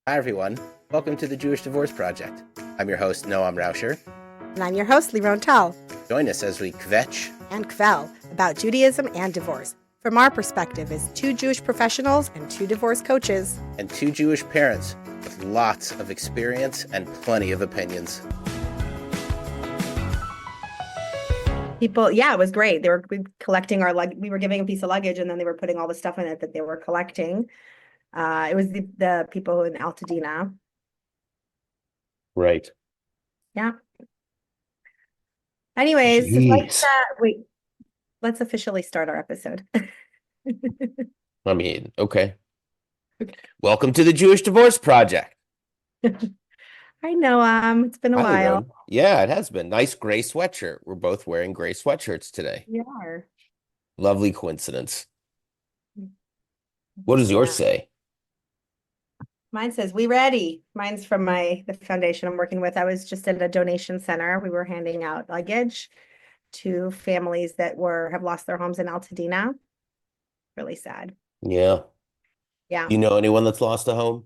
Hi, everyone. Welcome to the Jewish Divorce Project. I'm your host, Noam Rauscher. And I'm your host, Leeron and Noam. Join us as we kvetch and kvel about Judaism and divorce from our perspective as two Jewish professionals and two divorce coaches. And two Jewish parents with lots of experience and plenty of opinions. It was great. They were collecting we were giving a piece of luggage and then they were putting all the stuff in it that they were collecting. It was the people in Pasadena. Right. Yeah. Anyways, let's officially start our episode. Okay. Welcome to the Jewish Divorce Project. I know, it's been a while. Yeah, it has been. Nice gray sweatshirt. We're both wearing gray sweatshirts today. We are. Lovely coincidence. What does yours say? Mine says, "We ready." Mine's from the foundation I'm working with. I was just at a donation center. We were handing out luggage to families that have lost their homes in Altadena. Really sad. Yeah. Yeah. You know anyone that's lost a home?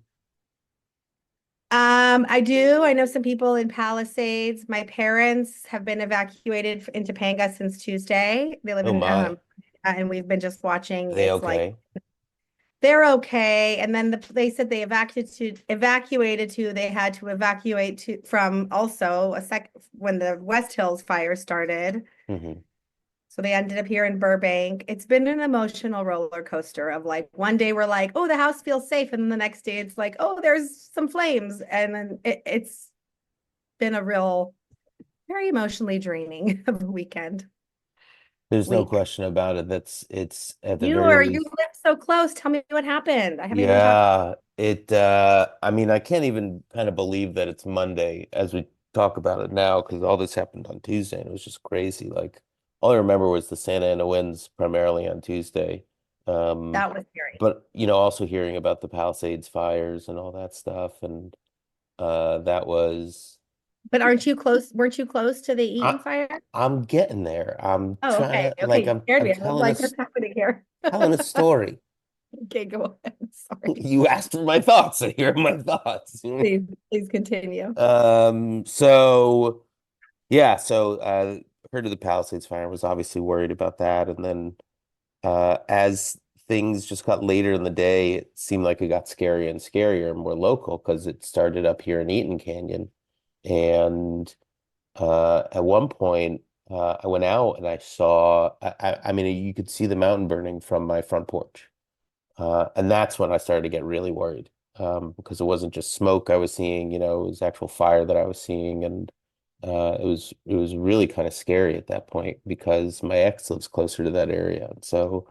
I do. I know some people in Palisades. My parents have been evacuated into Topanga since Tuesday. They live in and we've been just watching. Are they okay? They're okay. And then they said they evacuated to, they had to evacuate from also when the West Hills fire started. Mm-hmm. So they ended up here in Burbank. It's been an emotional roller coaster of one day we're like, oh, the house feels safe. And then the next day it's like, oh, there's some flames. And then it's been a very emotionally draining of a weekend. There's no question about it. It's at the you live so close. Tell me what happened. I haven't even talked. I can't even kind of believe that it's Monday as we talk about it now, because all this happened on Tuesday and it was just crazy. All I remember was the Santa Ana winds primarily on Tuesday. That was scary. But also hearing about the Palisades fires and all that stuff, and that was. But weren't you close to the Eaton fire? I'm getting there. I'm trying. Okay. I'm telling what's happening here? Telling a story. Okay, go ahead. Sorry. You asked for my thoughts, so here are my thoughts. Please continue. Heard of the Palisades fire, was obviously worried about that. And then as things just got later in the day, it seemed like it got scarier and scarier and more local, because it started up here in Eaton Canyon. And at one point, I went out and I saw, you could see the mountain burning from my front porch. And that's when I started to get really worried, because it wasn't just smoke I was seeing, it was actual fire that I was seeing. And it was really kind of scary at that point, because my ex lives closer to that area. And so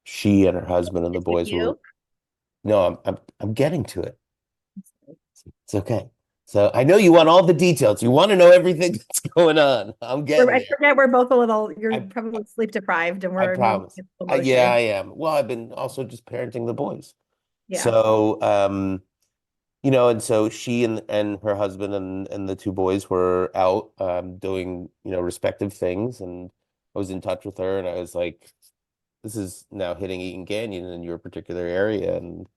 she and her husband and the boys were. No, I'm getting to it. It's okay. So I know you want all the details. You want to know everything that's going on. I forget we're both you're probably sleep deprived, and I promise. Yeah, I am. Well, I've been also just parenting the boys. Yeah. So, and so she and her husband and the two boys were out doing, respective things. And I was in touch with her and I was like, this is now hitting Eaton Canyon in your particular area. And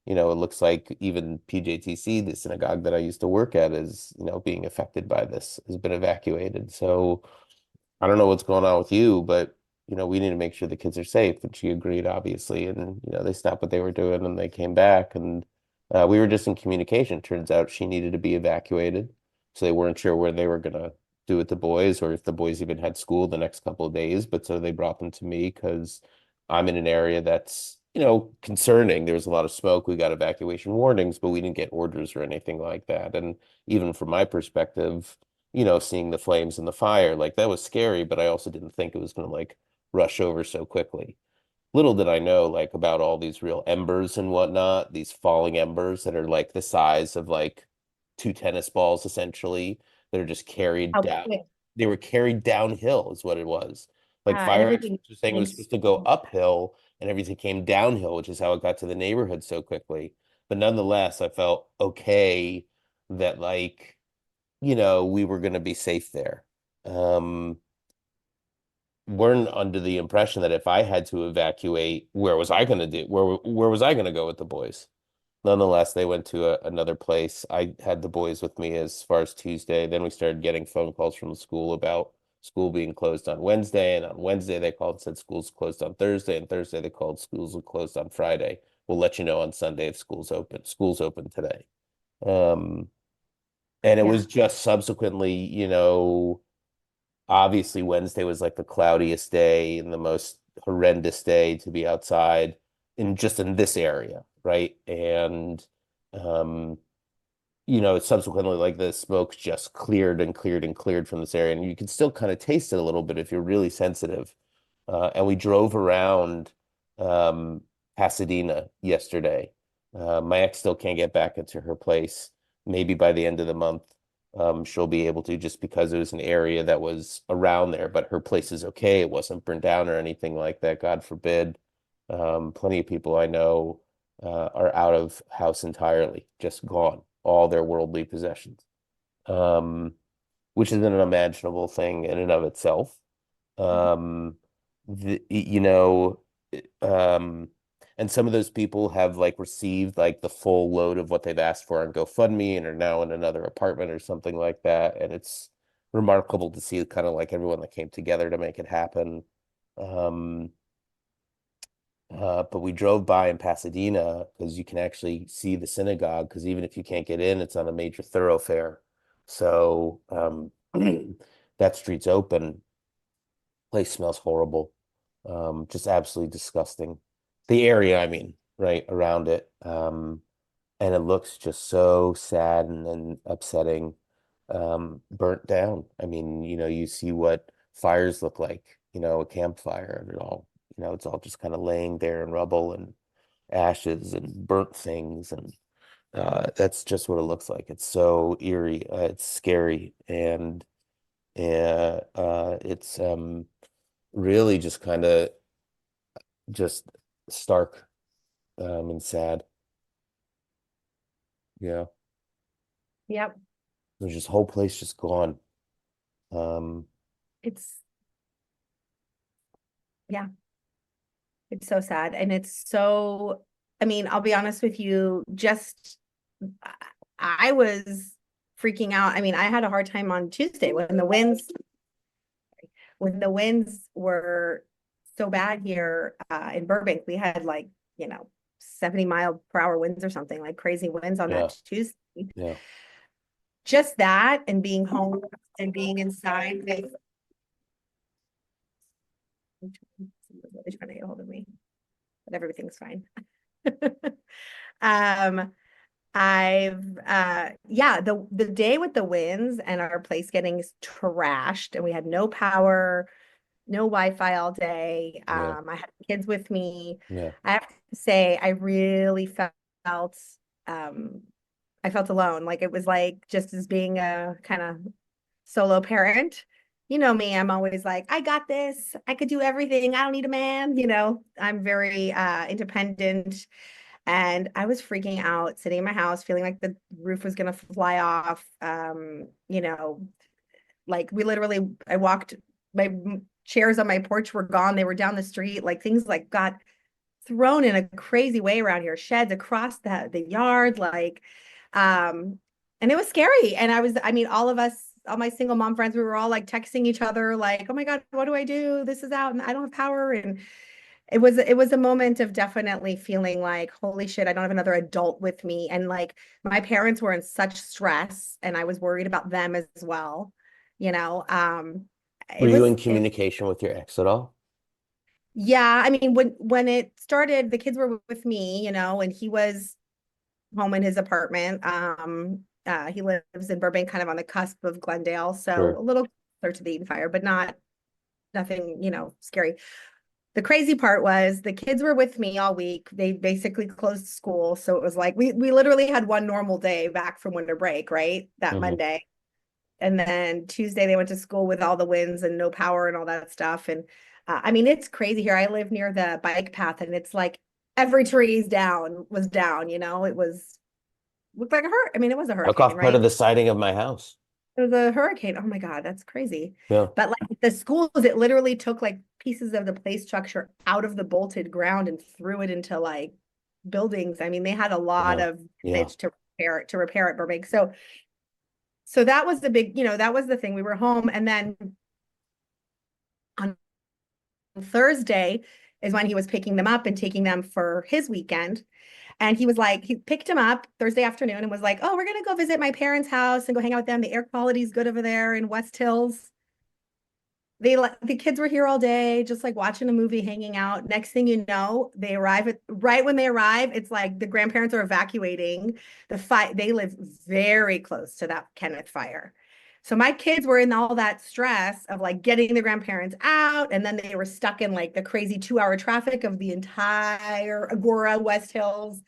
it looks like even PJTC, the synagogue that I used to work at, is, being affected by this, has been evacuated. So I don't know what's going on with you, but, we need to make sure the kids are safe. And she agreed, obviously. And, they stopped what they were doing and they came back. And we were just in communication. Turns out she needed to be evacuated. So they weren't sure where they were going to do with the boys, or if the boys even had school the next couple of days. But so they brought them to me because I'm in an area that's, concerning. There was a lot of smoke. We got evacuation warnings, but we didn't get orders or anything like that. And even from my perspective, seeing the flames and the fire, that was scary, but I also didn't think it was going to rush over so quickly. Little did I know, about all these real embers and whatnot, these falling embers that are the size of two tennis balls, essentially, that are just carried down. They were carried downhill is what it was. Fire experts were saying it was supposed to go uphill and everything came downhill, which is how it got to the neighborhood so quickly. But nonetheless, I felt okay that we were going to be safe there. Weren't under the impression that if I had to evacuate, where was I going to do? Where was I going to go with the boys? nonetheless, they went to another place. I had the boys with me as far as Tuesday. Then we started getting phone calls from the school about school being closed on Wednesday. And on Wednesday, they called and said school's closed on Thursday. And Thursday, they called schools are closed on Friday. We'll let you know on Sunday if school's open. School's open today. Um, and it Yeah. was just subsequently, obviously Wednesday was like the cloudiest day and the most horrendous day to be outside in this area, right? And um, subsequently like the smoke just cleared and cleared and cleared from this area. And you can still kind of taste it a little bit if you're really sensitive. And we drove around um, Pasadena yesterday. My ex still can't get back into her place. Maybe by the end of the month, she'll be able to, just because it was an area that was around there, but her place is okay. It wasn't burned down or anything like that, God forbid. Plenty of people I know are out of house entirely, just gone, all their worldly possessions, um, which is an unimaginable thing in and of itself. Um, the, you know, um, and some of those people have like received like the full load of what they've asked for on GoFundMe and are now in another apartment or something like that. And it's remarkable to see kind of like everyone that came together to make it happen. Um, but we drove by in Pasadena because you can actually see the synagogue, because even if you can't get in, it's on a major thoroughfare. So that street's open. Place smells horrible. Just absolutely disgusting. The area, I mean, right around it. And it looks just so sad and upsetting. Burnt down. I mean, you see what fires look like, a campfire, and it's all just kind of laying there in rubble and ashes and burnt things. And that's just what it looks like. It's so eerie. It's scary. And it's really just kind of just stark and sad. Yeah. Yep. There's just whole place just gone. Um, It's, yeah, it's so sad. And it's so, I mean, I'll be honest with you, just I was freaking out. I mean, I had a hard time on Tuesday when the winds were so bad here in Burbank. We had like, 70-mile-per-hour winds or something, like crazy winds on yeah, that Tuesday. yeah, Just that and being home and being inside with somebody's trying to get a hold of me, but everything's fine. um yeah, the day with the winds and our place getting trashed, and we had no power, no Wi-Fi all day. yeah, I had kids with me. yeah. I have to say, I really um I felt alone. Like it was like just as being a kind of solo parent. You know me, I'm always like, I got this. I could do everything. I don't need a man. I'm very independent. And I was freaking out, sitting in my house, feeling like the roof was gonna fly off. Like I walked, my chairs on my porch were gone. They were down the street. Like things like got thrown in a crazy way around here, sheds across the yard, and it was scary. And I mean, all of us, all my single mom friends, we were all like texting each other, like, oh my God, what do I do? This is out and I don't have power. And it was a moment of definitely feeling like, holy shit, I don't have another adult with me. And like my parents were in such stress and I was worried about them as well. You know, Were it you was in it, communication with your ex at all? yeah, I mean, when it started, the kids were with me, and he was home in his apartment. He lives in Burbank, kind of on the cusp of Glendale, so Sure. a little closer to the Eden Fire, but nothing, scary. The crazy part was the kids were with me all week. They basically closed school, so it was like we literally had one normal day back from winter break, right? That Hmm. Monday. And then Tuesday they went to school with all the winds and no power and all that stuff. And I mean, it's crazy here. I live near the bike path, and it's like every tree was down. It was looked like a hurricane. I mean, it was a Took hurricane, off part right? of the siding of my house. It was a hurricane. Oh my God, that's crazy. Yeah. But like the schools, it literally took like pieces of the play structure out of the bolted ground and threw it into like buildings. I mean, they had a lot Yeah. of Yeah. damage to repair at Burbank. So that was the big, that was the thing. We were home, and then on Thursday is when he was picking them up and taking them for his weekend. And he was like, he picked him up Thursday afternoon and was like, "Oh, we're gonna go visit my parents' house and go hang out with them. The air quality is good over there in West Hills." The kids were here all day, just like watching a movie, hanging out. Next thing you know, they arrive right when they arrive, it's like the grandparents are evacuating the fight. They live very close to that Kenneth fire. So my kids were in all that stress of like getting the grandparents out, and then they were stuck in like the crazy 2 hour traffic of the entire Agora West Hills,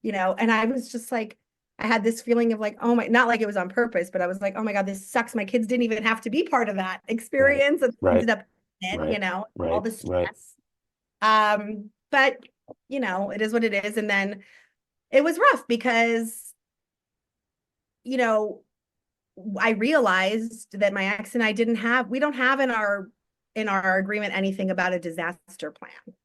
and I was just like, I had this feeling of like, oh my, not like it was on purpose, but I was like, oh my God, this sucks. My kids didn't even have to be part of that Right. experience and Right. ended up in, Right. all Right. the Right. stress. But it is what it is. And then it was rough because, you know, I realized that my ex and I we don't have in our agreement anything about a disaster plan. And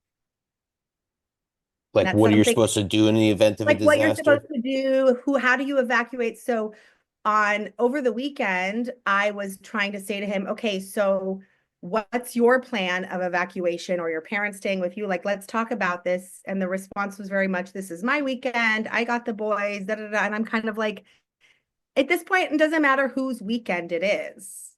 Like that's what are you something supposed to do in the event of a like what you're supposed disaster? to do, how do you evacuate? So on over the weekend, I was trying to say to him, okay, so what's your plan of evacuation, or your parents staying with you? Like, let's talk about this. And the response was very much, this is my weekend. I got the boys, da, da, da. And I'm kind of like, at this point, it doesn't matter whose weekend it is.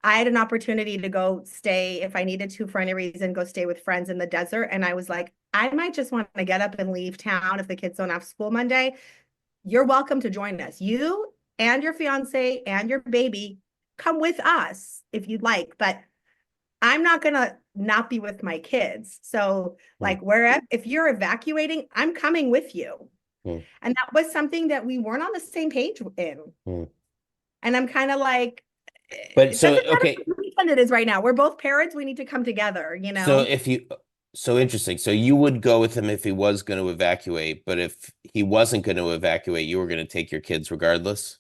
I had an opportunity to go stay if I needed to for any reason, go stay with friends in the desert. And I was like, I might just want to get up and leave town if the kids don't have school Monday. You're welcome to join us. You and your fiance and your baby come with us if you'd like, but I'm not going to not be with my kids. So, Hmm. like, if you're evacuating, I'm coming with you. Hmm. And that was something that we weren't on the same page in. Hmm. And I'm kind of like, But it so, doesn't matter okay, what weekend it is right now. We're both parents. We need to come together, so if you, so interesting. So you would go with him if he was going to evacuate, but if he wasn't going to evacuate, you were going to take your kids regardless.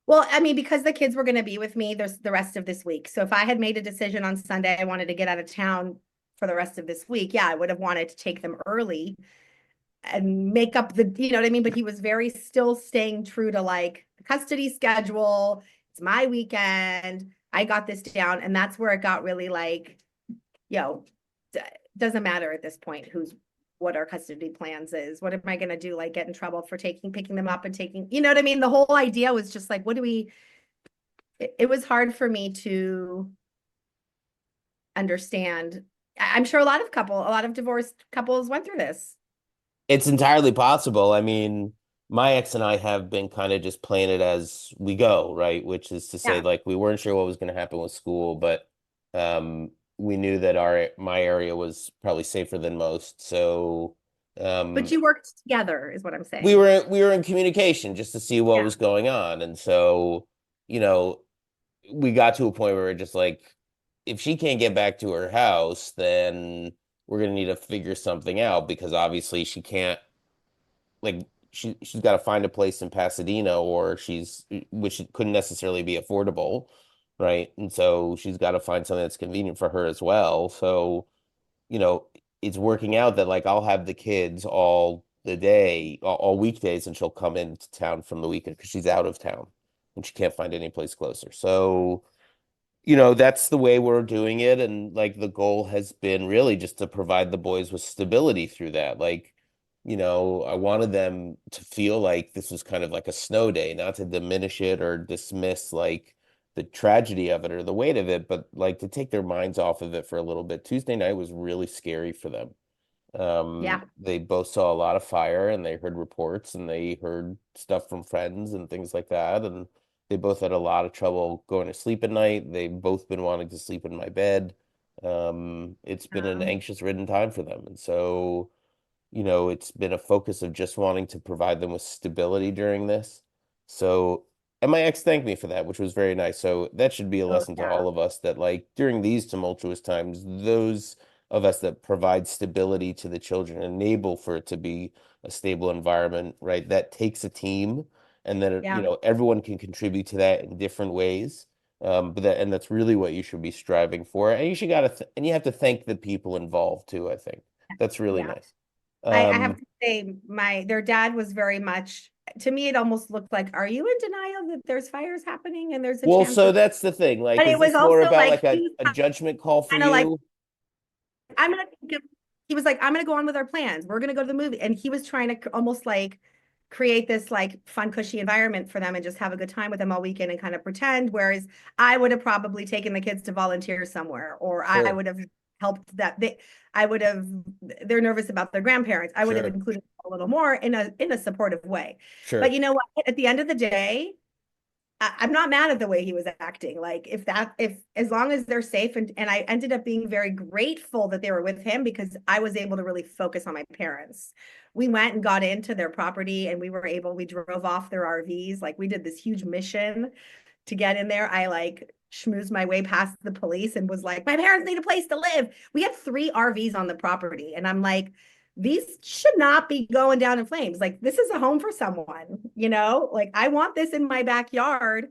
Well, I mean, because the kids were going to be with me there's the rest of this week. So if I had made a decision on Sunday, I wanted to get out of town for the rest of this week, yeah, I would have wanted to take them early and make up you know what I mean? But he was very still staying true to like the custody schedule. It's my weekend. I got this down. And that's where it got really like, yo, doesn't matter at this point what our custody plans is. What am I going to do? Like get in trouble for picking them up and taking, you know what I mean? The whole idea was just like, it was hard for me to understand. I'm sure a lot of divorced couples went through this. It's entirely possible. I mean, my ex and I have been kind of just playing it as we go, right? Which is to say, Yeah. like, we weren't sure what was going to happen with school, but we knew that my area was probably safer than most. So But um, you worked together is what I'm we saying. were in communication just to see what Yeah. was going on. And so, you know, we got to a point where we're just like, if she can't get back to her house, then we're gonna need to figure something out because obviously she can't like she's got to find a place in Pasadena or which couldn't necessarily be affordable, right? And so she's got to find something that's convenient for her as well. So, you know, it's working out that like I'll have the kids all the day, all weekdays, and she'll come into town from the weekend because she's out of town and she can't find any place closer. So, that's the way we're doing it. And like the goal has been really just to provide the boys with stability through that. Like, I wanted them to feel like this was kind of like a snow day, not to diminish it or dismiss like the tragedy of it or the weight of it, but like to take their minds off of it for a little bit. Tuesday night was really scary for them. Yeah. They both saw a lot of fire and they heard reports and they heard stuff from friends and things like that. And they both had a lot of trouble going to sleep at night. They've both been wanting to sleep in my bed. It's been an Um, anxious ridden time for them. And so, it's been a focus of just wanting to provide them with stability during this. So, and my ex thanked me for that, which was very nice. So that should be a oh lesson to yeah. all of us that like during these tumultuous times, those of us that provide stability to the children, enable for it to be a stable environment, right? That takes a team and then, Yeah. everyone can contribute to that in different ways. And that's really what you should be striving for. And you have to thank the people involved too, I think. That's really Yeah. nice. I have Um, to their dad was very much, to me, it almost looked like, are you in denial that there's fires happening and there's a Well, chance so of, that's the thing. Like, but it is was this more also about like like a judgment call for kind of like, you? I'm gonna he was like, I'm gonna go on with our plans. We're gonna go to the movie. And he was trying to almost like create this like fun, cushy environment for them and just have a good time with them all weekend and kind of pretend. Whereas I would have probably taken the kids to volunteer somewhere, or I Sure, would have helped that I would have, they're nervous about their grandparents. I would have sure, included a little more in a supportive way. But sure. you know what? At the end of the day, I'm not mad at the way he was acting. Like if as long as they're safe, and I ended up being very grateful that they were with him because I was able to really focus on my parents. We went and got into their property and we drove off their RVs. Like we did this huge mission to get in there. I like schmoozed my way past the police and was like, my parents need a place to live. We had 3 RVs on the property. And I'm like, these should not be going down in flames. Like, this is a home for someone, Like, I want this in my backyard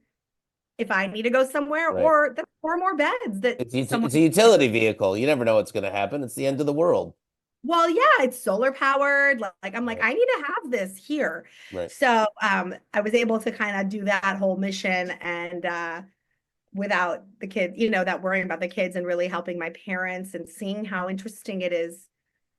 if I need to go somewhere, Right. or the 4 more beds that someone. It's a utility vehicle. You never know what's going to happen. It's the end of the world. Well, yeah, it's solar powered. Like I'm like, Right. I need to have this here. Right. So I was able to kind of do that whole mission and without the kid, that worrying about the kids and really helping my parents and seeing how interesting it is,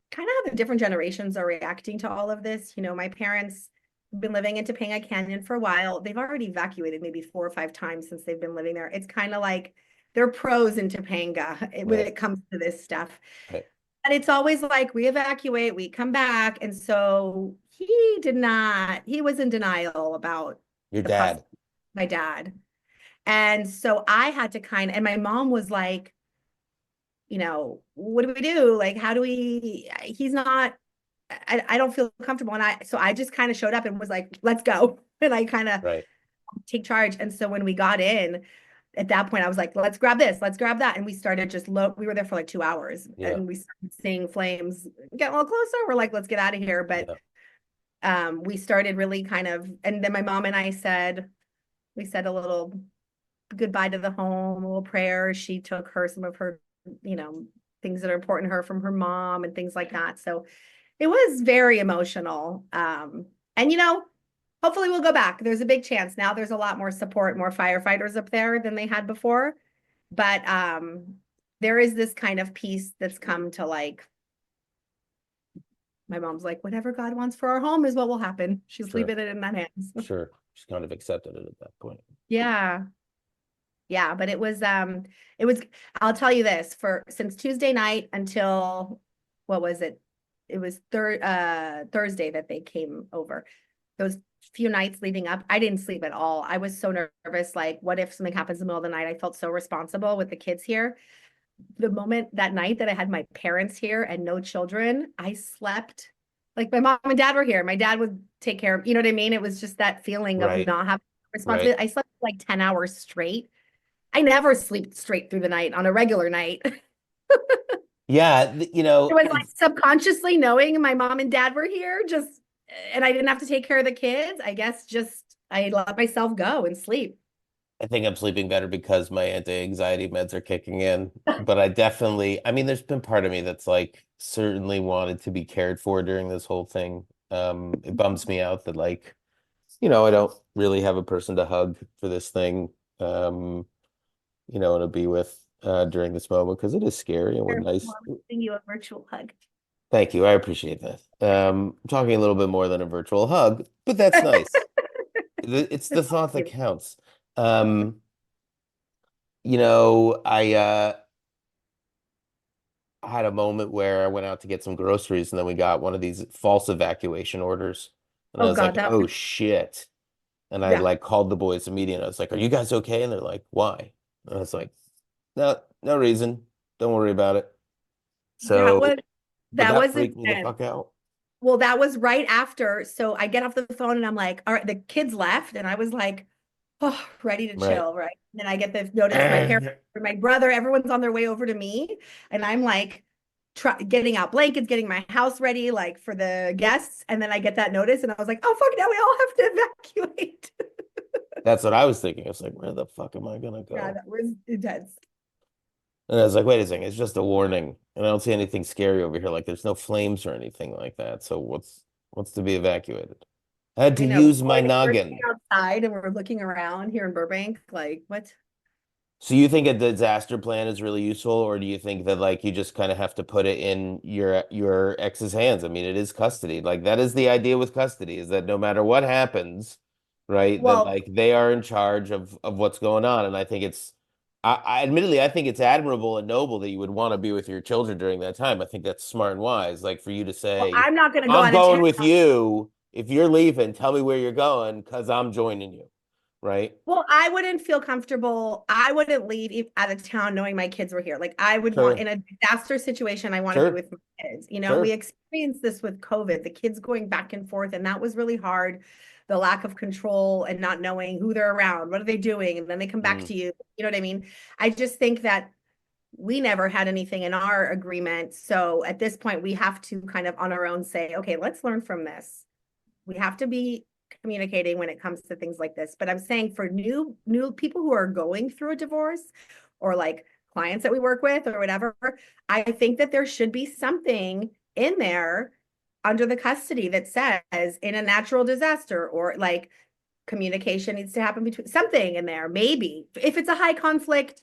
kind of how the different generations are reacting to all of this. My parents have been living in Topanga Canyon for a while. They've already evacuated maybe 4 or 5 times since they've been living there. It's kind of like they're pros in Topanga when Right. it comes to this stuff. Right. And it's always like we evacuate, we come back. And so he was in denial about Your the possibility, dad. my dad. And so I had to and my mom was like, what do we do? Like, how do he's not, I don't feel comfortable. So I just kind of showed up and was like, let's go. And I kind of Right. take charge. And so when we got in, at that point, I was like, let's grab this, let's grab that. And we started we were there for like 2 hours Yeah. and we started seeing flames get a little closer. We're like, let's get out of here. But Yeah. we started really kind of, and then my mom and I we said a little goodbye to the home, a little prayer. She took some of her, you know, things that are important to her from her mom and things like that. So it was very emotional. And hopefully we'll go back. There's a big chance now. There's a lot more support, more firefighters up there than they had before. But there is this kind of peace that's come to like, my mom's like, whatever God wants for our home is what will happen. She's Sure. leaving it in that hands. Sure. Just kind of accepted it at that point. Yeah. Yeah, but it was I'll tell you this, since Tuesday night until what was it? It was Thursday that they came over. Those few nights leading up, I didn't sleep at all. I was so nervous, like what if something happens in the middle of the night? I felt so responsible with the kids here. The moment that night that I had my parents here and no children, I slept like my mom and dad were here. My dad would take care of, you know what I mean? It was just that feeling of Right. not having Right. responsibility. I slept like 10 hours straight. I never sleep straight through the night on a regular night. Yeah. It was like subconsciously knowing my mom and dad were here, and I didn't have to take care of the kids. I guess just I let myself go and sleep. I think I'm sleeping better because my anti-anxiety meds are kicking in. But I mean, there's been part of me that's like certainly wanted to be cared for during this whole thing. It bums me out that like, I don't really have a person to hug for this thing, and to be with during this moment because it is scary and what nice. Mom, giving you a virtual hug. Thank you. I appreciate that. I'm talking a little bit more than a virtual hug, but that's nice. It's the thought that counts. Um, I had a moment where I went out to get some groceries and then we got one of these false evacuation orders. And I Oh was God, like, that oh shit. And I yeah, like called the boys immediately. I was like, are you guys okay? And they're like, why? And I was like, no, no reason. Don't worry about it. that So, was but that that was freaked me the intense. fuck out. Well, that was right after. So I get off the phone and I'm like, all right, the kids left, and I was like, oh, ready to Right. chill, right? And then I get the notice, my parents, my brother, everyone's on their way over to me, and I'm like, getting out blankets, getting my house ready, like for the guests, and then I get that notice, and I was like, oh fuck, now we all have to evacuate. That's what I was thinking. I was like, where the fuck am I gonna Yeah, go? that was intense. And I was like, wait a second, it's just a warning. And I don't see anything scary over here. Like there's no flames or anything like that. So wants to be evacuated. I had to I know, but use my we're sitting noggin. outside and we're looking around here in Burbank, like, what? So you think a disaster plan is really useful, or do you think that like you just kind of have to put it in your ex's hands? I mean, it is custody. Like that is the idea with custody, is that no matter what happens, right, that Well, like they are in charge of what's going on. And I think it's I admittedly I think it's admirable and noble that you would want to be with your children during that time. I think that's smart and wise. Like for you to say, I'm not going to go I'm out of town. going with you. If you're leaving, tell me where you're going because I'm joining you. Right? Well, I wouldn't feel comfortable. I wouldn't leave out of town knowing my kids were here. Like I would want Sure. in a disaster situation, I want to be Sure. with my kids. You know, we Sure. experienced this with COVID, the kids going back and forth, and that was really hard. The lack of control and not knowing who they're around, what are they doing? And then they come back Mm. to you. You know what I mean? I just think that we never had anything in our agreement. So at this point, we have to kind of on our own say, okay, let's learn from this. We have to be communicating when it comes to things like this. But I'm saying for new people who are going through a divorce or like clients that we work with or whatever, I think that there should be something in there under the custody that says in a natural disaster or like communication needs to happen between something in there, maybe if it's a high conflict,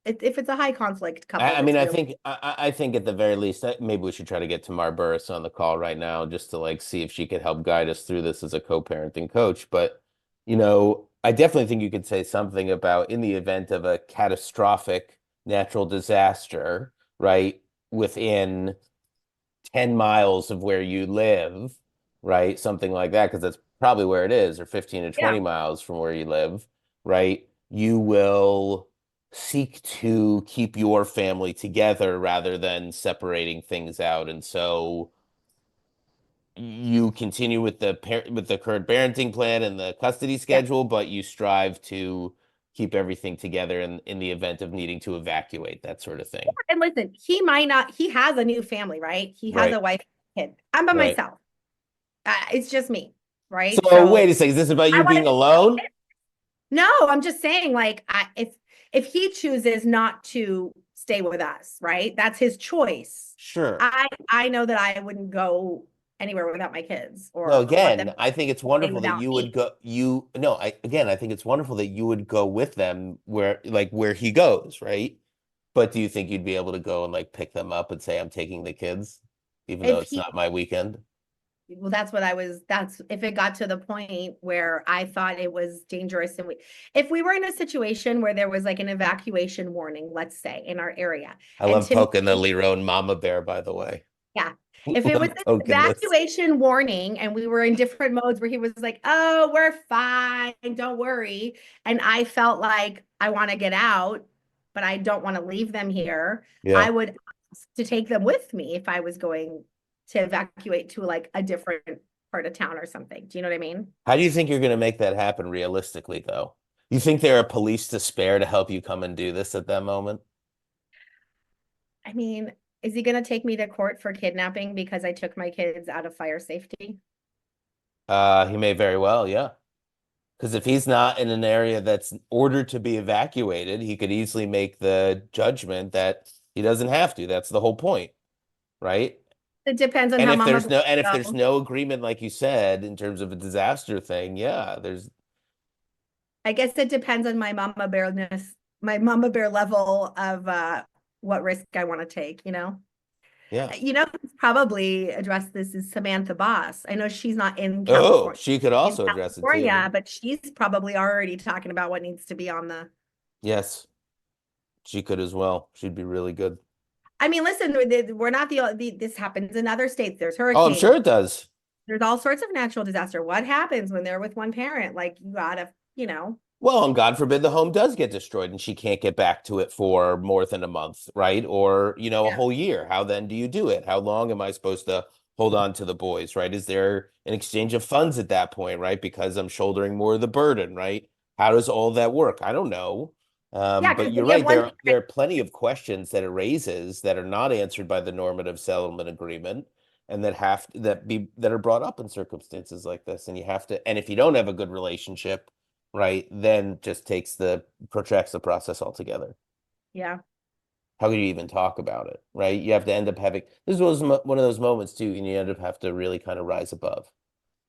if it's a high conflict couple I mean, that's I really. think I think at the very least that maybe we should try to get Tamar Burris on the call right now just to like see if she could help guide us through this as a co-parenting coach. But I definitely think you could say something about in the event of a catastrophic natural disaster, right, within 10 miles of where you live, right? Something like that, because that's probably where it is, or 15 to Yeah. 20 miles from where you live, right? You will seek to keep your family together rather than separating things out. And so you continue with with the current parenting plan and the custody Yeah. schedule, but you strive to keep everything together in the event of needing to evacuate, that sort of thing. And listen, he might not, he has a new family, right? He has a Right, wife, kid. I'm by right. myself. It's just me, right? So So wait a second, is this about I you want being to, alone? no, I'm just saying, like, if he chooses not to stay with us, right? That's his choice. Sure. I know that I wouldn't go anywhere without my kids No, or want them again, I think it's to stay wonderful that without you would me. go you no, I think it's wonderful that you would go with them where he goes, right? But do you think you'd be able to go and like pick them up and say I'm taking the kids, even though If it's he not my weekend? Well, that's if it got to the point where I thought it was dangerous and if we were in a situation where there was like an evacuation warning, let's say in our area, I and love to me, poking the Leeron mama bear, by the way. yeah, if it was Love an poking this. evacuation warning and we were in different modes where he was like, oh, we're fine, don't worry. And I felt like I want to get out, but I don't want to leave them here. I Yeah. would ask to take them with me if I was going to evacuate to like a different part of town or something. Do you know what I mean? How do you think you're going to make that happen realistically, though? You think there are police to spare to help you come and do this at that moment? I mean, is he going to take me to court for kidnapping because I took my kids out of fire safety? He may very well, yeah. Because if he's not in an area that's ordered to be evacuated, he could easily make the judgment that he doesn't have to. That's the whole point, right? It depends on And how if mama there's bear no and if there's goes. no agreement, like you said, in terms of a disaster thing, yeah, there's I guess it depends on my mama bear level of what risk I want to take, you know? yeah. Who's probably addressed this is Samantha Boss. I know she's not Oh, she could In also address it too. California, but she's probably already talking about what needs to be on the. Yes, she could as well. She'd be really good. I mean, listen, we're not this happens in other states. There's Oh, I'm sure hurricanes. it does. There's all sorts of natural disaster. What happens when they're with one parent? Like you gotta, Well, and God forbid the home does get destroyed and she can't get back to it for more than a month, right? Or, a yeah, whole year. How then do you do it? How long am I supposed to hold on to the boys, right? Is there an exchange of funds at that point, right? Because I'm shouldering more of the burden, right? How does all that work? I don't know. yeah, But because you're if you have right. one There are plenty of questions that it raises that are not answered by the normative settlement agreement and that are brought up in circumstances like this. And you have to, and if you don't have a good relationship, right, then just protracts the process altogether. yeah. how could you even talk about it, right? You have to end up having, this was one of those moments too, and you end up have to really kind of rise above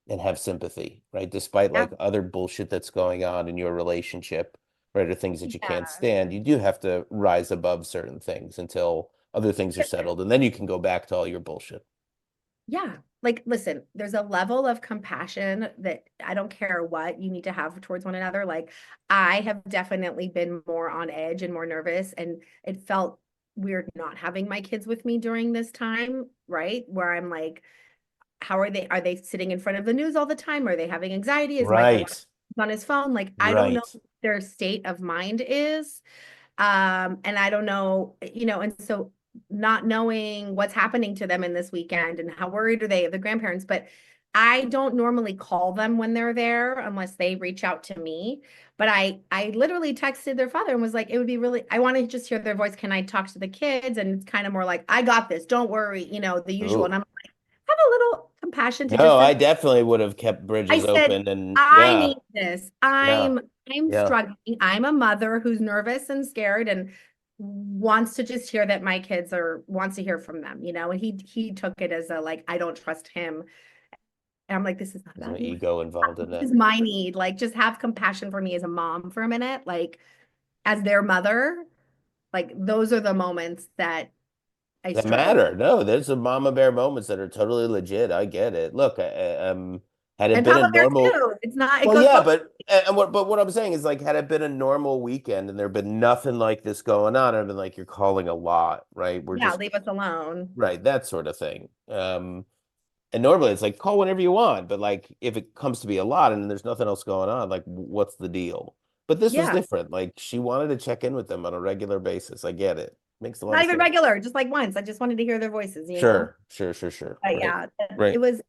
and have sympathy, right? Despite Yeah. like other bullshit that's going on in your relationship, right? Or things that you can't Yeah. stand, you do have to rise above certain things until other things are settled. And then you can go back to all your bullshit. Yeah. Like, listen, there's a level of compassion that I don't care what you need to have towards one another. Like, I have definitely been more on edge and more nervous, and it felt weird not having my kids with me during this time, right? Where I'm like, how are they? Are they sitting in front of the news all the time? Are they having anxiety? Is Michael Right. on his phone? Like, I don't know Right. what their state of mind is. And I don't know, and so not knowing what's happening to them in this weekend and how worried are they of the grandparents, but I don't normally call them when they're there unless they reach out to me. But I literally texted their father and was like, it would be really, I want to just hear their voice. Can I talk to the kids? And it's kind of more like, I got this, don't worry, the usual. And Oh, I'm like, have a little compassion to just no, send. I definitely would have kept I bridges said, open and I yeah, need this. yeah, I'm yeah. struggling. I'm a mother who's nervous and scared and wants to just hear that my kids are wants to hear from them, and he took it as a like, I don't trust him. And I'm like, this is not There's no about you. ego involved in This it. is my need. Like, just have compassion for me as a mom for a minute. Like, as their mother, like those are the moments that I That struggle with. matter. No, there's some mama bear moments that are totally legit. I get it. Look, had it And been a Papa Bear normal, too. It's not, it well, goes yeah, both. but what I'm saying is like, had it been a normal weekend and there'd been nothing like this going on, I'd been like, you're calling a lot, right? We're Yeah, just leave us alone. right, that sort of thing. And normally it's like call whenever you want, but like if it comes to be a lot and there's nothing else going on, like what's the deal? But this was Yeah. different. Like she wanted to check in with them on a regular basis. I get it. Makes a lot Not of even sense. regular, just like once. I just wanted to hear their voices. Sure, sure, sure, sure. But Right, yeah, it right. was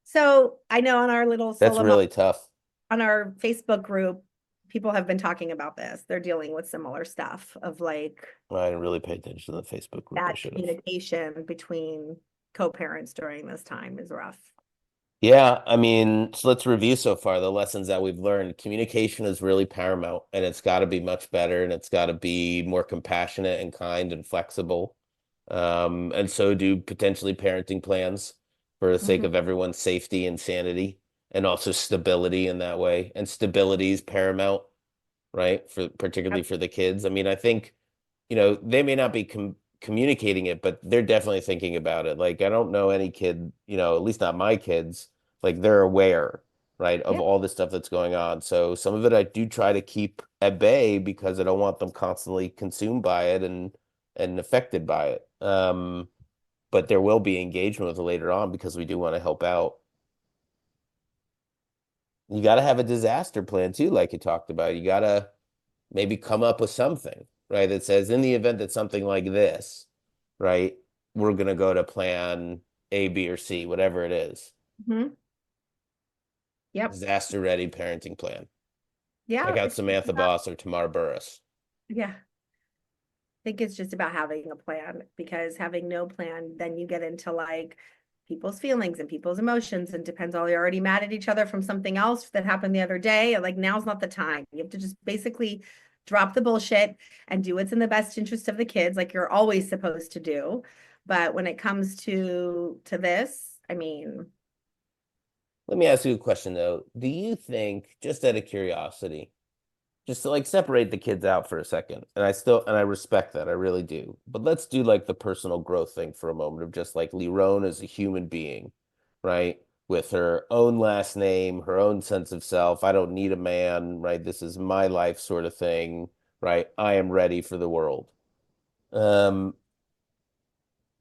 so I know on our little That's solo mom, really tough. on our Facebook group, people have been talking about this. They're dealing with similar stuff of like I didn't really pay attention to the Facebook group. I that should have. communication between co-parents during this time is rough. Yeah, I mean, so let's review so far the lessons that we've learned. Communication is really paramount, and it's got to be much better, and it's got to be more compassionate and kind and flexible. And so do potentially parenting plans for the sake Mhm. of everyone's safety and sanity, and also stability in that way. And stability is paramount, right? For particularly Yep. for the kids. I mean, I think, they may not be communicating it, but they're definitely thinking about it. Like, I don't know any kid, at least not my kids, like they're aware, right, of Yep. all the stuff that's going on. So some of it I do try to keep at bay because I don't want them constantly consumed by it and affected by it. But there will be engagement with it later on because we do want to help out. You got to have a disaster plan too, like you talked about. You got to maybe come up with something, right? That says in the event that something like this, right, we're gonna go to plan A, B, or C, whatever it is. Mhm. Yep. Disaster ready parenting plan. Check Yeah, out it's just Samantha about, Boss or Tamar Burris. yeah. I think it's just about having a plan, because having no plan, then you get into like people's feelings and people's emotions, and depends all you're already mad at each other from something else that happened the other day. Like, now's not the time. You have to just basically drop the bullshit and do what's in the best interest of the kids, like you're always supposed to do. But when it comes to this, I mean, Let me ask you a question though. Do you think, just out of curiosity, just to like separate the kids out for a second, and I respect that, I really do. But let's do like the personal growth thing for a moment of just like Leeron as a human being, right? With her own last name, her own sense of self. I don't need a man, right? This is my life sort of thing, right? I am ready for the world. Um,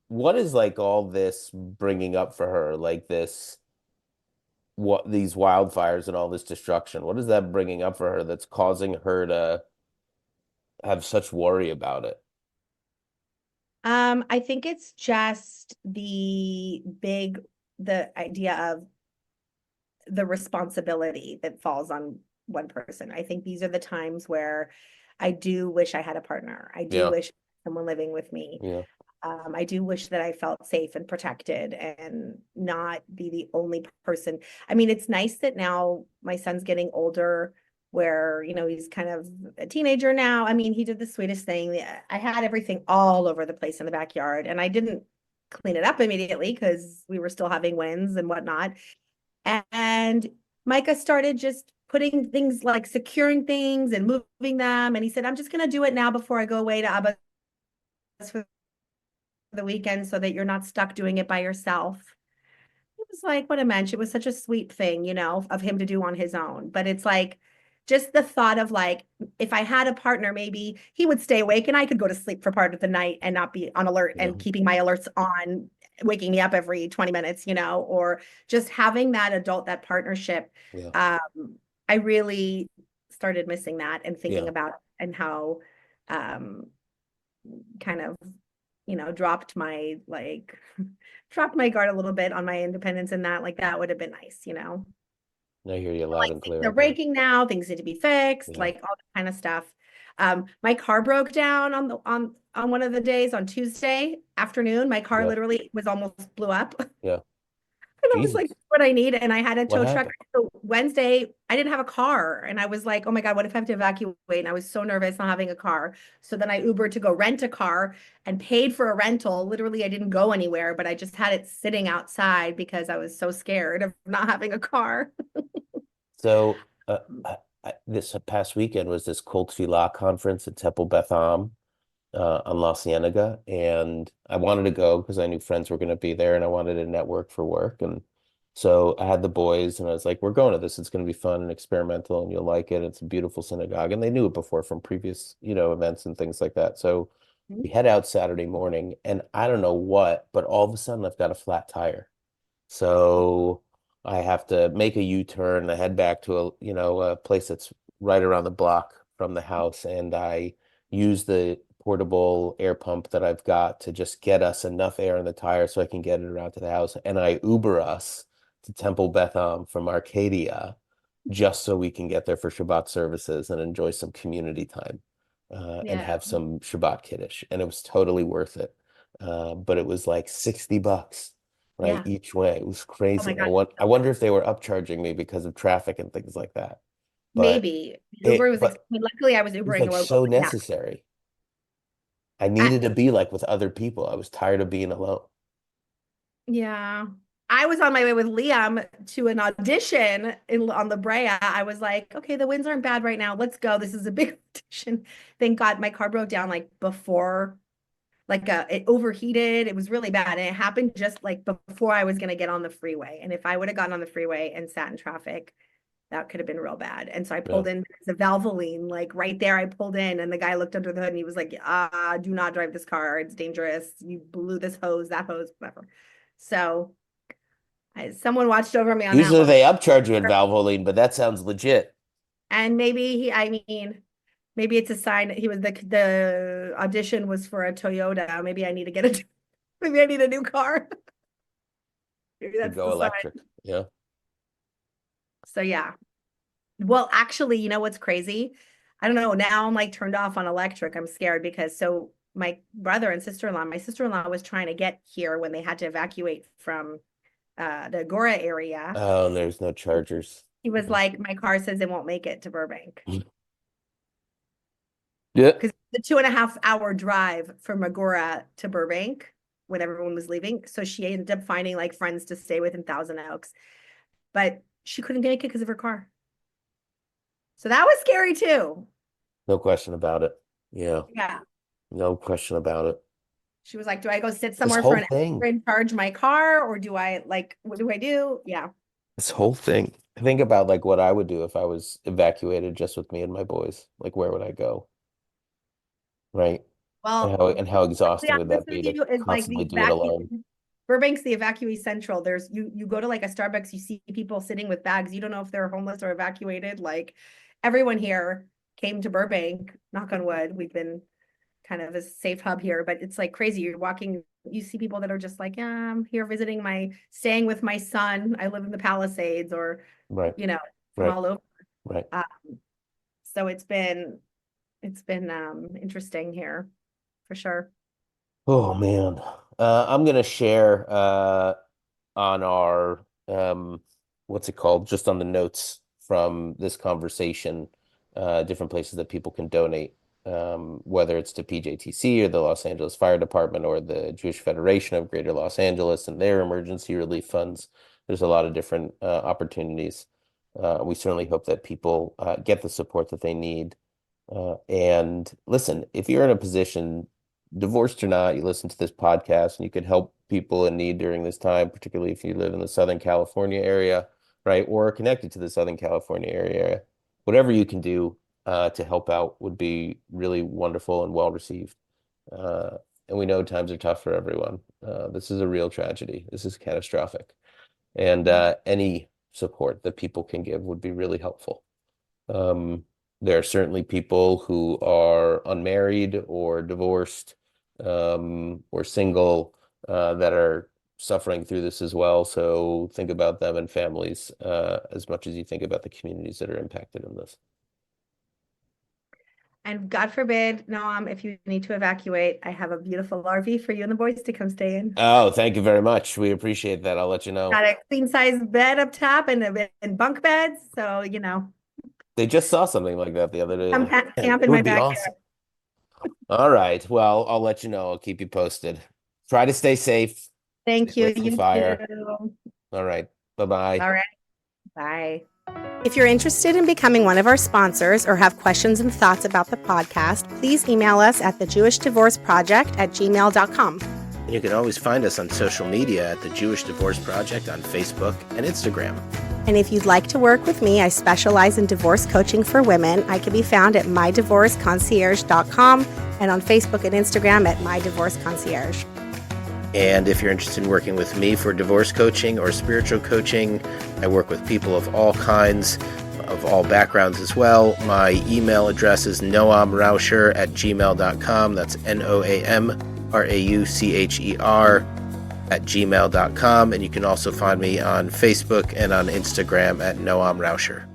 what is like all this bringing up for her? Like this, what these wildfires and all this destruction, what is that bringing up for her that's causing her to have such worry about it? I think it's just the idea of the responsibility that falls on one person. I think these are the times where I do wish I had a partner. I do Yeah, wish someone living with me. yeah, I do wish that I felt safe and protected and not be the only person. I mean, it's nice that now my son's getting older where, he's kind of a teenager now. I mean, he did the sweetest thing. I had everything all over the place in the backyard, and I didn't clean it up immediately because we were still having winds and whatnot. And Micah started just putting things, like securing things and moving them. And he said, I'm just going to do it now before I go away to Abba's for the weekend so that you're not stuck doing it by yourself. It was like, what a mensch. It was such a sweet thing, of him to do on his own. But it's like, just the thought of, like, if I had a partner, maybe he would stay awake and I could go to sleep for part of the night and not be on alert Yeah. and keeping my alerts on, waking me up every 20 minutes, or just having that adult, that partnership. Yeah. I really started missing that and thinking Yeah. about and how um, kind of, dropped my, like, dropped my guard a little bit on my independence, and that would have been nice. I hear you loud Like, and things clear are on that. breaking now, things need to be fixed, Yeah. like all that kind of stuff. My car broke down on one of the days on Tuesday afternoon. My car Yeah. literally was almost blew up. Yeah. And I was like, Jesus. what I need. And I had a What tow truck. happened? So Wednesday, I didn't have a car. And I was like, oh my God, what if I have to evacuate? And I was so nervous not having a car. So then I Ubered to go rent a car and paid for a rental. Literally, I didn't go anywhere, but I just had it sitting outside because I was so scared of not having a car. So this past weekend was this Cold Law conference at Temple Beth Am on La Cienega, and I wanted to go because I knew friends were going to be there, and I wanted to network for work. And so I had the boys, and I was like, "We're going to this. It's going to be fun and experimental, and you'll like it. It's a beautiful synagogue." And they knew it before from previous, events and things like that. So we head out Saturday morning, and I don't know what, but all of a sudden I've got a flat tire. So I have to make a U-turn. I head back to a place that's right around the block from the house, and I use the portable air pump that I've got to just get us enough air in the tire so I can get it around to the house. And I Uber us to Temple Beth Am from Arcadia just so we can get there for Shabbat services and enjoy some community time and Yeah. have some Shabbat Kiddush. And it was totally worth it. But it was like $60 right? Yeah. Each way. It was Oh my crazy. God. I wonder if they were upcharging me because of traffic and things like that. But Maybe. Uber was, but luckily I was it was Ubering like a local. so Yeah. necessary. I needed to be like with other people. I was tired of being alone. Yeah. I was on my way with Liam to an audition on La Brea. I was like, okay, the winds aren't bad right now. Let's go. This is a big audition. Thank God my car broke down like before, like it overheated. It was really bad. And it happened just like before I was going to get on the freeway. And if I would have gotten on the freeway and sat in traffic, that could have been real bad. And so I Yeah. pulled in the Valvoline, like right there. I pulled in, and the guy looked under the hood and he was like, do not drive this car. It's dangerous. You blew this hose, that hose, whatever. So someone watched over me on that Usually one. they upcharge you at Valvoline, but that sounds legit. And maybe I mean, maybe it's a sign that he was the audition was for a Toyota. Maybe I need to get a, maybe I need a new car. Maybe To that's go the sign. electric. Yeah. So yeah. Well, actually, you know what's crazy? I don't know. Now I'm like turned off on electric. I'm scared because so my brother and sister-in-law, my sister-in-law was trying to get here when they had to evacuate from the Agora area. Oh, and there's no chargers. He was like, my car says it won't make it to Burbank. Yeah. Because the 2.5 hour drive from Agora to Burbank when everyone was leaving. So she ended up finding like friends to stay with in Thousand Oaks, but she couldn't make it because of her car. So that was scary too. No question about it. Yeah. Yeah. No question about it. She was like, do I go sit This somewhere for whole an thing. hour and charge my car? Or do I like, what do I do? Yeah. This whole thing. Think about like what I would do if I was evacuated just with me and my boys. Like where would I go? Right? Well, And how to be exhausting would honest that with be to you, is like constantly the do it alone? Burbank's the evacuee central. There's you go to like a Starbucks, you see people sitting with bags. You don't know if they're homeless or evacuated. Like everyone here came to Burbank, knock on wood. We've been kind of a safe hub here, but it's like crazy. You're walking, you see people that are just like, yeah, I'm here visiting staying with my son. I live in the Palisades, or, Right. from Right. all over. Right. Um, so it's been interesting here for sure. Oh man. I'm gonna share on our what's it called? Just on the notes from this conversation. different places that people can donate, whether it's to PJTC or the Los Angeles Fire Department or the Jewish Federation of Greater Los Angeles and their emergency relief funds. There's a lot of different opportunities. We certainly hope that people get the support that they need. And listen, if you're in a position, divorced or not, you listen to this podcast and you could help people in need during this time, particularly if you live in the Southern California area, right, or are connected to the Southern California area, whatever you can do to help out would be really wonderful and well received. And we know times are tough for everyone. This is a real tragedy. This is catastrophic. And any support that people can give would be really helpful. There are certainly people who are unmarried or divorced or single that are suffering through this as well. So think about them and families as much as you think about the communities that are impacted in this. And God forbid, Noam, if you need to evacuate, I have a beautiful RV for you and the boys to come stay in. Oh, thank you very much. We appreciate that. I'll let you know. Got a queen size bed up top and bunk beds. So, you know. They just saw something like that the other day. Come camp in It my would be backyard. awesome. All right. Well, I'll let you know. I'll keep you posted. Try to stay safe. Thank Stay you. away from You fire. too. All right. Bye-bye. All right. Bye. If you're interested in becoming one of our sponsors or have questions and thoughts about the podcast, please email us at thejewishdivorceproject@gmail.com. And you can always find us on social media at the Jewish Divorce Project on Facebook and Instagram. And if you'd like to work with me, I specialize in divorce coaching for women. I can be found at mydivorceconcierge.com and on Facebook and Instagram at mydivorceconcierge. And if you're interested in working with me for divorce coaching or spiritual coaching, I work with people of all kinds, of all backgrounds as well. My email address is noamraucher@gmail.com. That's NOAMRAUCHER@gmail.com. And you can also find me on Facebook and on Instagram at Noam Rauscher.